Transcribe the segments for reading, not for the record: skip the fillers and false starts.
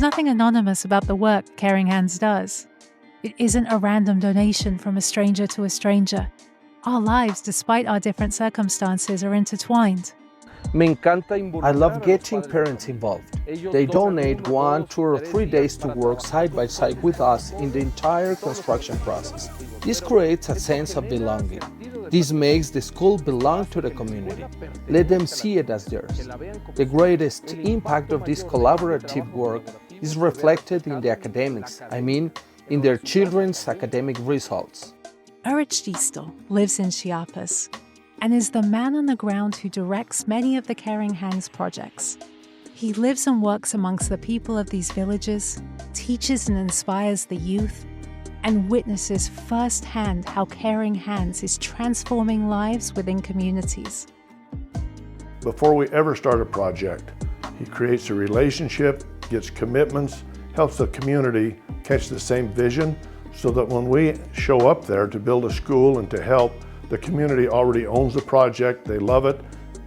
nothing anonymous about the work Caring Hands does. It isn't a random donation from a stranger to a stranger. Our lives, despite our different circumstances, are intertwined. I love getting parents involved. They donate 1, 2, or 3 days to work side by side with us in the entire construction process. This creates a sense of belonging. This makes the school belong to the community. Let them see it as theirs. The greatest impact of this collaborative work is reflected in the academics, in their children's academic results. Arististo lives in Chiapas and is the man on the ground who directs many of the Caring Hands projects. He lives and works amongst the people of these villages, teaches and inspires the youth, and witnesses firsthand how Caring Hands is transforming lives within communities. Before we ever start a project, he creates a relationship, gets commitments, helps the community catch the same vision, so that when we show up there to build a school and to help, the community already owns the project, they love it,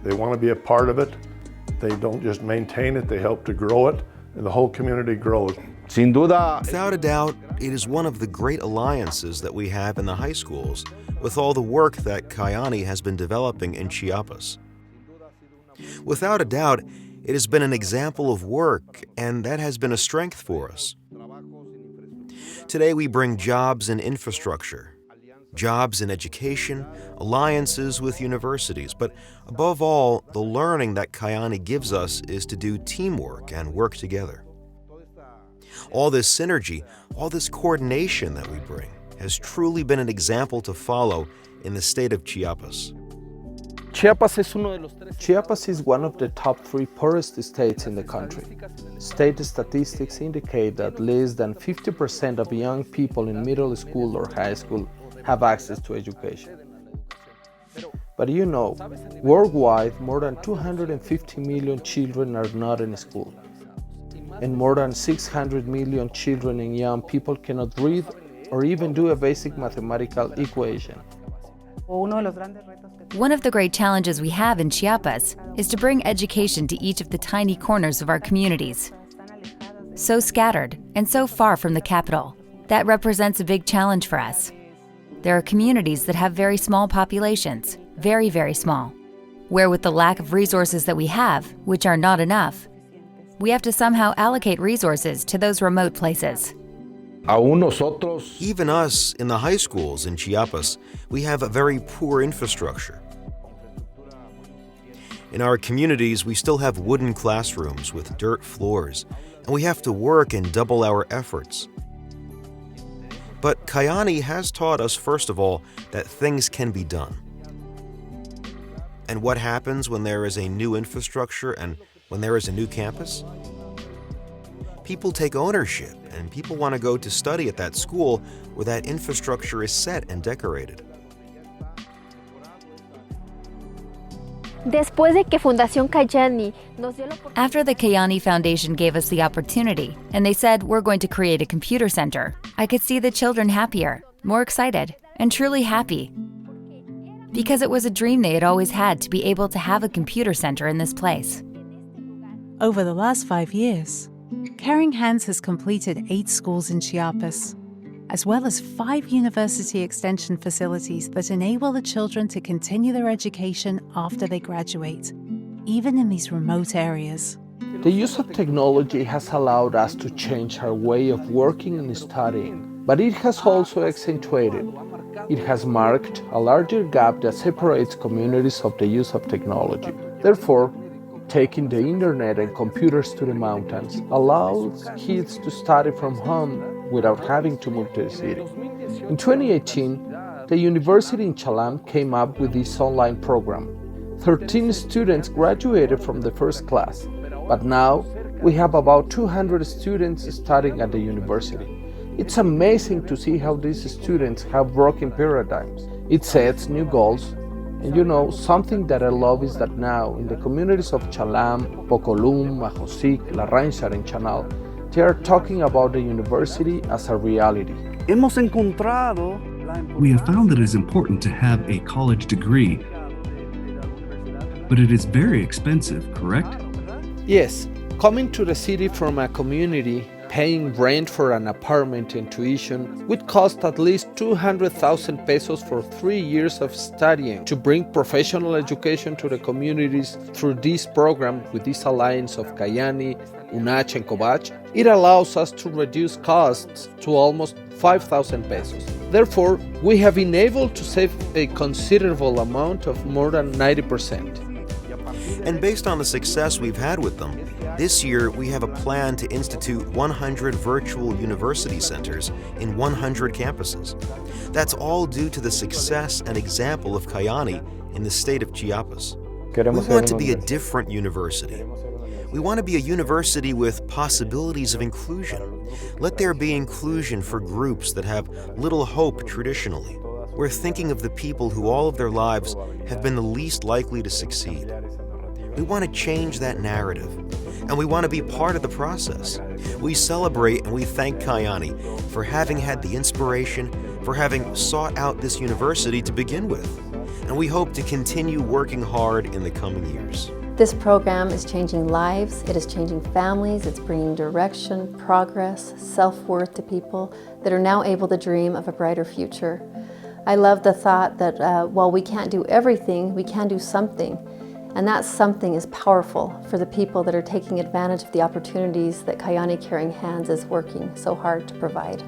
they want to be a part of it, they don't just maintain it, they help to grow it, and the whole community grows. Without a doubt, it is one of the great alliances that we have in the high schools with all the work that Kyäni has been developing in Chiapas. Without a doubt, it has been an example of work, and that has been a strength for us. Today we bring jobs in infrastructure, jobs in education, alliances with universities, but above all, the learning that Kyäni gives us is to do teamwork and work together. All this synergy, all this coordination that we bring has truly been an example to follow in the state of Chiapas. Chiapas is one of the top 3 poorest states in the country. State statistics indicate that less than 50% of young people in middle school or high school have access to education. But worldwide, more than 250 million children are not in school. And more than 600 million children and young people cannot read or even do a basic mathematical equation. One of the great challenges we have in Chiapas is to bring education to each of the tiny corners of our communities. So scattered and so far from the capital, that represents a big challenge for us. There are communities that have very small populations, very, very small, where with the lack of resources that we have, which are not enough, we have to somehow allocate resources to those remote places. Even us in the high schools in Chiapas, we have a very poor infrastructure. In our communities, we still have wooden classrooms with dirt floors, and we have to work and double our efforts. But Kyäni has taught us, first of all, that things can be done. And what happens when there is a new infrastructure and when there is a new campus? People take ownership, and people want to go to study at that school where that infrastructure is set and decorated. After the Kyäni Foundation gave us the opportunity, and they said we're going to create a computer center, I could see the children happier, more excited, and truly happy. Because it was a dream they had always had to be able to have a computer center in this place. Over the last 5 years, Caring Hands has completed 8 schools in Chiapas, as well as 5 university extension facilities that enable the children to continue their education after they graduate, even in these remote areas. The use of technology has allowed us to change our way of working and studying, but it has also accentuated. It has marked a larger gap that separates communities of the use of technology. Therefore, taking the internet and computers to the mountains allows kids to study from home without having to move to the city. In 2018, the university in Chalam came up with this online program. 13 students graduated from the first class, but now we have about 200 students studying at the university. It's amazing to see how these students have broken paradigms. It sets new goals. And something that I love is that now in the communities of Chalam, Pocolum, Majosic, La Ranchar, and Chanal, they are talking about the university as a reality. We have found that it is important to have a college degree, but it is very expensive, correct? Yes, Coming to the city from a community, paying rent for an apartment and tuition would cost at least 200,000 pesos for 3 years of studying. To bring professional education to the communities through this program with this alliance of Kyäni, UNACH and COVACH, it allows us to reduce costs to almost 5,000 pesos. Therefore, we have been able to save a considerable amount of more than 90%. And based on the success we've had with them, this year we have a plan to institute 100 virtual university centers in 100 campuses. That's all due to the success and example of Kyäni in the state of Chiapas. We want to be a different university. We want to be a university with possibilities of inclusion. Let there be inclusion for groups that have little hope traditionally. We're thinking of the people who all of their lives have been the least likely to succeed. We want to change that narrative, and we want to be part of the process. We celebrate and we thank Kyäni for having had the inspiration, for having sought out this university to begin with, and we hope to continue working hard in the coming years. This program is changing lives, it is changing families, it's bringing direction, progress, self-worth to people that are now able to dream of a brighter future. I love the thought that while we can't do everything, we can do something. And that something is powerful for the people that are taking advantage of the opportunities that Kyäni Caring Hands is working so hard to provide.